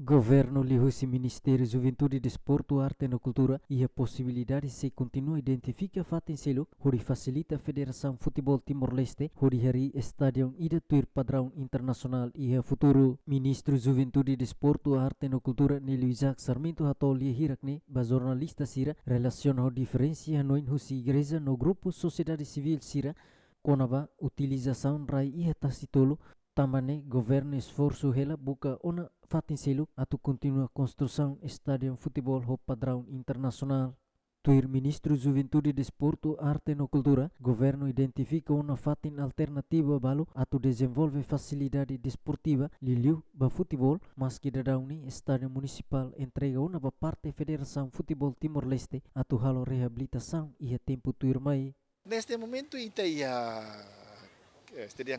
Governo lihusi Ministério Juventude, Desporto, Arte e Cultura e a possibilidade de se continua a identificar fato em selo, onde facilita a Federação Futebol Timor-Leste, onde hari Estádio ida tuir padrão internacional e a futuro. Ministro Juventude, Desporto, Arte e Cultura, Nilo Isaac Sarmento Hatol e Hirakne, ba jornalista Sira, relação ao diferença noin husi igreja no grupo Sociedade Civil Sira, konaba utilização rai e tacitolo, também governo esforço hela buka ona fatin selo atau continua construção estádio futebol ho padrão internacional. Tuir Ministro Juventude, Desporto, Arte e Cultura, governo identifica uma fatin alternativa balo atau desenvolve facilidade desportiva liliu ba futebol, mas que dadauni estádio municipal entrega uma ba parte Federação Futebol Timor-Leste atau halo reabilitação e a tempo tuir mai. Neste momento ita ia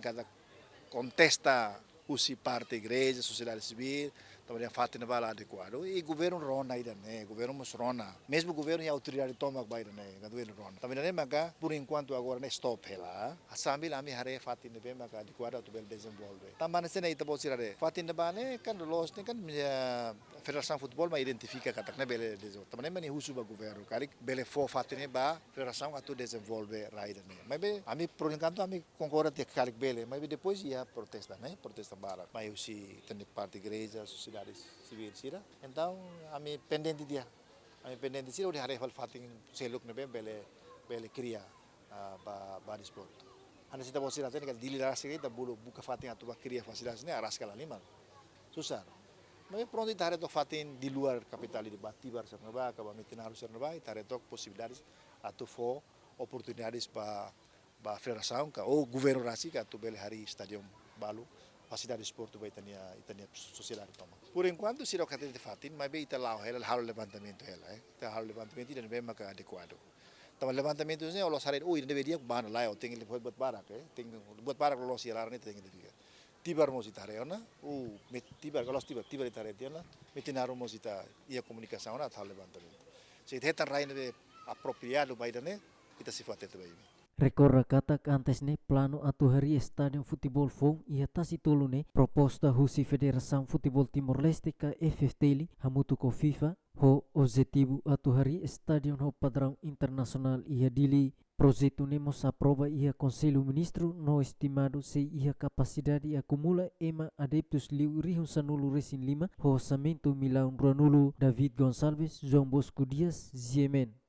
cada contesta usi parte igreja, sociedade civil, também fato na bala adequado e governo rona ainda né, governo mas rona, mesmo governo e autoridade toma baira né, governo rona. Também né maga por enquanto agora né stop lá, a sambil ami hare fato na bem maga adequado tu bel desenvolve. Também se né ita bosirare fato na bala kan los né kan Federação Futebol mas identifica katak na bele desenvolve. Também né husu ba governo, kari bele fo fato né ba Federação atu desenvolve raida né. Mas be ami por enquanto ami concorda te kari bele, mas depois ia protesta né, protesta barat. Mas usi tem parte igreja, sociedade civil sira. Então, ami pendente dia. Ami pendente sira udah hari hal fating seluk nebe bele kriya ba disport. Ana sita bosira tani kan dilirasi kita bulu buka fating atau ba kriya fasilitas ini aras kala lima. Susah. Mas pronto itare tok fating di luar kapital di Batibar serneba, ka ba mitinaru serneba, itare tok possibilidades atau fo oportunidades ba federação ka ou governo rasi ka tu bele hari stadium balu. Fasilitas esporte vai itania sociedade toma. Por enquanto se roca de fatin, mas bem italau ela halo levantamento ela, ita halo levantamento dan bem maka adequado. Tama levantamento ini Allah saret, oh ini deveria bana lá, eu tenho buat barak, tenho buat barak lo si alarne tenho dia. Tibar mosita reona, tibar kalau tibar itare dia lah, metinaru mosita ia komunikasi ona halo levantamento. Se hetan rain de apropriado baidane, kita sifat itu baik. Recorra katak antes ne plano atau hari Estádio Futebol Fong ia tasitolo ne proposta husi Federação Futebol Timor-Leste ka FFTL hamutu ko FIFA ho objetivo atau hari Estádio ho padrão internacional ia dili projeto ne mos aprova ia Conselho Ministro no estimado se ia capacidade acumula ema adeptos liu rihun sanulu resin lima ho orçamento milhão ranulu David Gonçalves João Bosco Dias Ziemen.